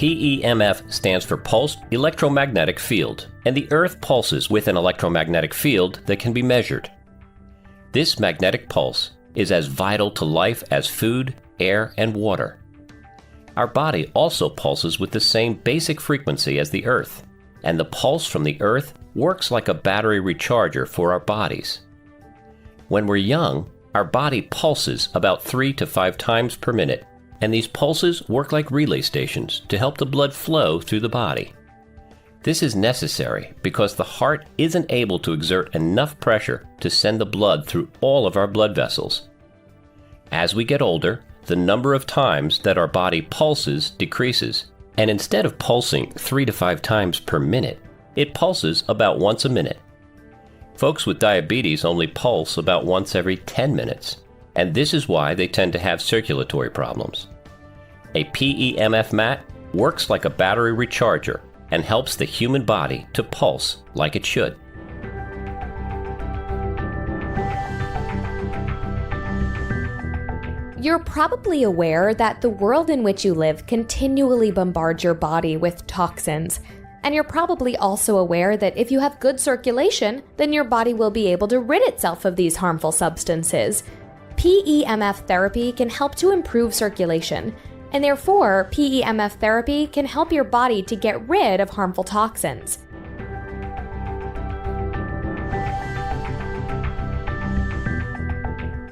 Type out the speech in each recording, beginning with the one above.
PEMF stands for Pulsed Electromagnetic Field, and the Earth pulses with an electromagnetic field that can be measured. This magnetic pulse is as vital to life as food, air, and water. Our body also pulses with the same basic frequency as the Earth, and the pulse from the Earth works like a battery recharger for our bodies. When we're young, our body pulses about 3 to 5 times per minute, and these pulses work like relay stations to help the blood flow through the body. This is necessary because the heart isn't able to exert enough pressure to send the blood through all of our blood vessels. As we get older, the number of times that our body pulses decreases, and instead of pulsing 3 to 5 times per minute, it pulses about once a minute. Folks with diabetes only pulse about once every 10 minutes, and this is why they tend to have circulatory problems. A P.E.M.F MAT works like a battery recharger and helps the human body to pulse like it should. You're probably aware that the world in which you live continually bombards your body with toxins. And you're probably also aware that if you have good circulation, then your body will be able to rid itself of these harmful substances. PEMF therapy can help to improve circulation, and therefore, PEMF therapy can help your body to get rid of harmful toxins.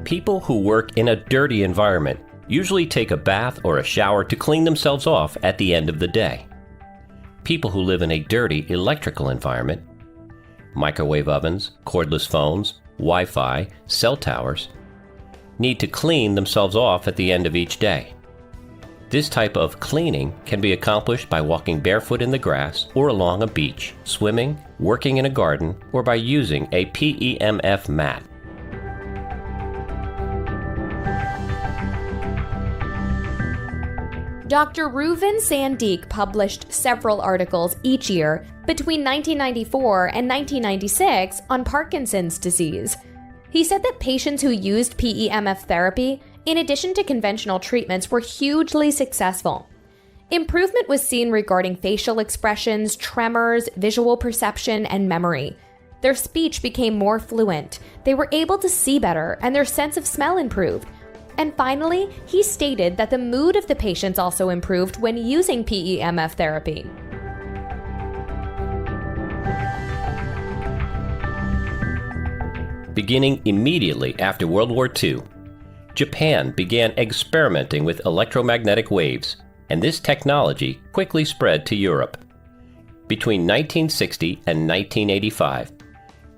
People who work in a dirty environment usually take a bath or a shower to clean themselves off at the end of the day. People who live in a dirty electrical environment, microwave ovens, cordless phones, Wi-Fi, cell towers, need to clean themselves off at the end of each day. This type of cleaning can be accomplished by walking barefoot in the grass or along a beach, swimming, working in a garden, or by using a PEMF mat. Dr. Reuven Sandeek published several articles each year between 1994 and 1996 on Parkinson's disease. He said that patients who used PEMF therapy, in addition to conventional treatments, were hugely successful. Improvement was seen regarding facial expressions, tremors, visual perception, and memory. Their speech became more fluent, they were able to see better, and their sense of smell improved. And finally, he stated that the mood of the patients also improved when using PEMF therapy. Beginning immediately after World War II, Japan began experimenting with electromagnetic waves, and this technology quickly spread to Europe. Between 1960 and 1985,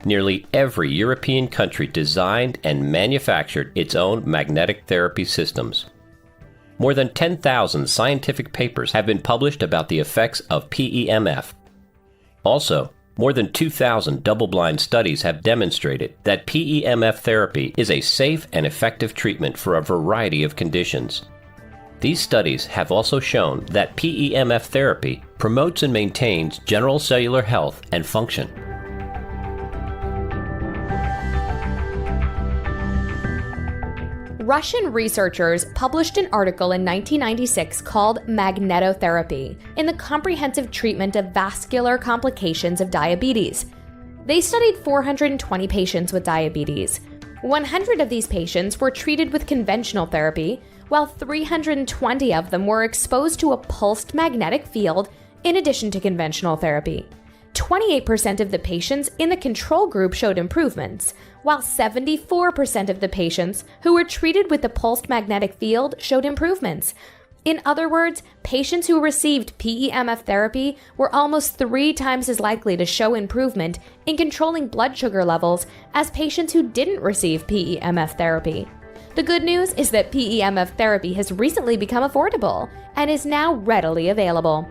nearly every European country designed and manufactured its own magnetic therapy systems. More than 10,000 scientific papers have been published about the effects of PEMF. Also, more than 2,000 double-blind studies have demonstrated that PEMF therapy is a safe and effective treatment for a variety of conditions. These studies have also shown that PEMF therapy promotes and maintains general cellular health and function. Russian researchers published an article in 1996 called Magnetotherapy in the Comprehensive Treatment of Vascular Complications of Diabetes. They studied 420 patients with diabetes. 100 of these patients were treated with conventional therapy, while 320 of them were exposed to a pulsed magnetic field in addition to conventional therapy. 28% of the patients in the control group showed improvements, while 74% of the patients who were treated with the pulsed magnetic field showed improvements. In other words, patients who received PEMF therapy were almost 3 times as likely to show improvement in controlling blood sugar levels as patients who didn't receive PEMF therapy. The good news is that PEMF therapy has recently become affordable and is now readily available.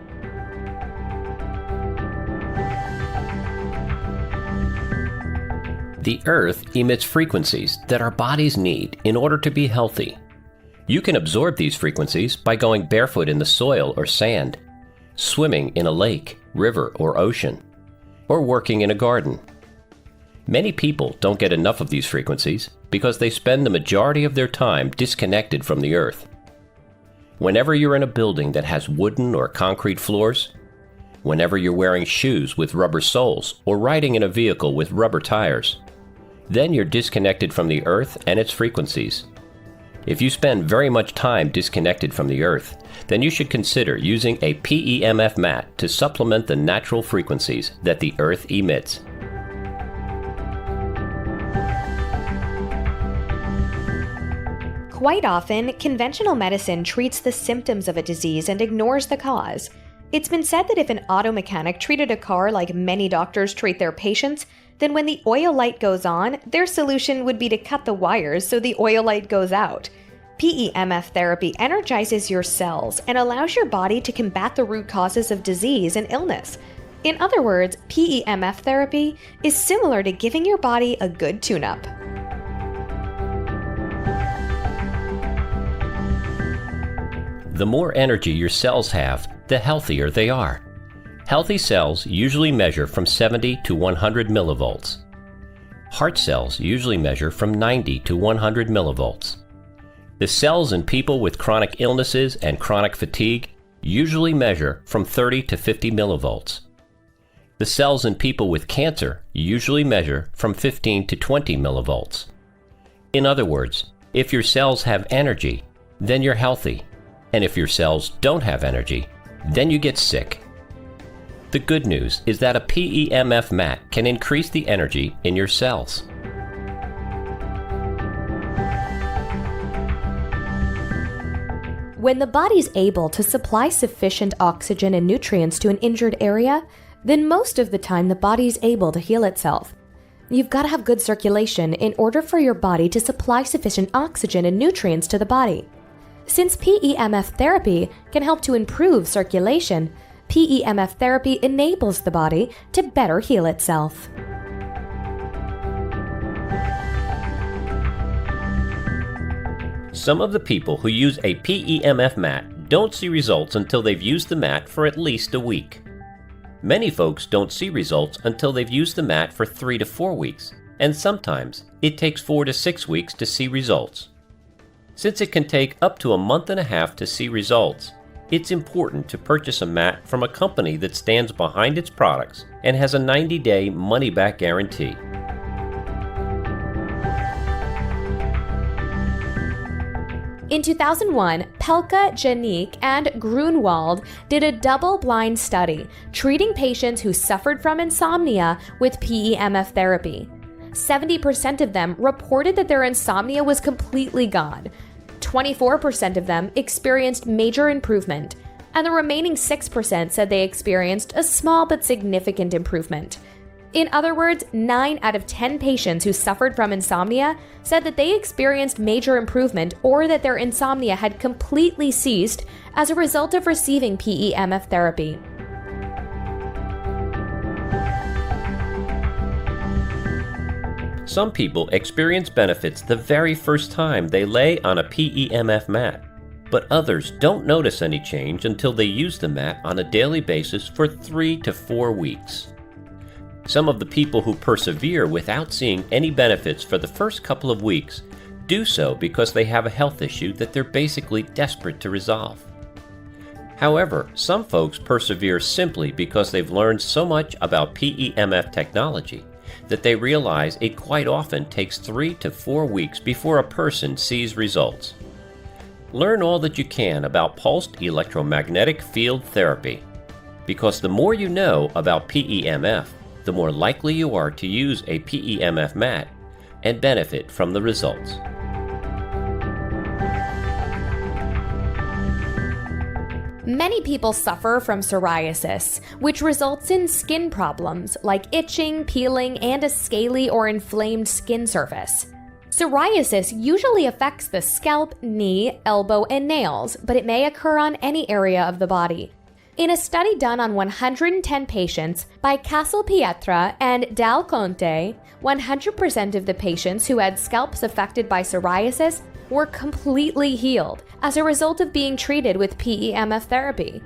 The Earth emits frequencies that our bodies need in order to be healthy. You can absorb these frequencies by going barefoot in the soil or sand, swimming in a lake, river, or ocean, or working in a garden. Many people don't get enough of these frequencies because they spend the majority of their time disconnected from the Earth. Whenever you're in a building that has wooden or concrete floors, whenever you're wearing shoes with rubber soles or riding in a vehicle with rubber tires, then you're disconnected from the Earth and its frequencies. If you spend very much time disconnected from the Earth, then you should consider using a P.E.M.F mat to supplement the natural frequencies that the Earth emits. Quite often, conventional medicine treats the symptoms of a disease and ignores the cause. It's been said that if an auto mechanic treated a car like many doctors treat their patients, then when the oil light goes on, their solution would be to cut the wires so the oil light goes out. P.E.M.F therapy energizes your cells and allows your body to combat the root causes of disease and illness. In other words, P.E.M.F therapy is similar to giving your body a good tune-up. The more energy your cells have, the healthier they are. Healthy cells usually measure from 70 to 100 millivolts. Heart cells usually measure from 90 to 100 millivolts. The cells in people with chronic illnesses and chronic fatigue usually measure from 30 to 50 millivolts. The cells in people with cancer usually measure from 15 to 20 millivolts. In other words, if your cells have energy, then you're healthy. And if your cells don't have energy, then you get sick. The good news is that a P.E.M.F mat can increase the energy in your cells. When the body's able to supply sufficient oxygen and nutrients to an injured area, then most of the time the body's able to heal itself. You've got to have good circulation in order for your body to supply sufficient oxygen and nutrients to the body. Since P.E.M.F therapy can help to improve circulation, P.E.M.F therapy enables the body to better heal itself. Some of the people who use a P.E.M.F mat don't see results until they've used the mat for at least a week. Many folks don't see results until they've used the mat for 3 to 4 weeks, and sometimes it takes 4 to 6 weeks to see results. Since it can take up to a month and a half to see results, it's important to purchase a mat from a company that stands behind its products and has a 90-day money-back guarantee. In 2001, Pelka, Janik, and Grunwald did a double-blind study treating patients who suffered from insomnia with P.E.M.F therapy. 70% of them reported that their insomnia was completely gone. 24% of them experienced major improvement, and the remaining 6% said they experienced a small but significant improvement. In other words, 9 out of 10 patients who suffered from insomnia said that they experienced major improvement or that their insomnia had completely ceased as a result of receiving P.E.M.F therapy. Some people experience benefits the very first time they lay on a P.E.M.F mat, but others don't notice any change until they use the mat on a daily basis for 3 to 4 weeks. Some of the people who persevere without seeing any benefits for the first couple of weeks do so because they have a health issue that they're basically desperate to resolve. However, some folks persevere simply because they've learned so much about P.E.M.F technology that they realize it quite often takes 3 to 4 weeks before a person sees results. Learn all that you can about pulsed electromagnetic field therapy, because the more you know about P.E.M.F, the more likely you are to use a P.E.M.F mat and benefit from the results. Many people suffer from psoriasis, which results in skin problems like itching, peeling, and a scaly or inflamed skin surface. Psoriasis usually affects the scalp, knee, elbow, and nails, but it may occur on any area of the body. In a study done on 110 patients by Castelpietra and Dal Conte, 100% of the patients who had scalps affected by psoriasis were completely healed as a result of being treated with P.E.M.F therapy.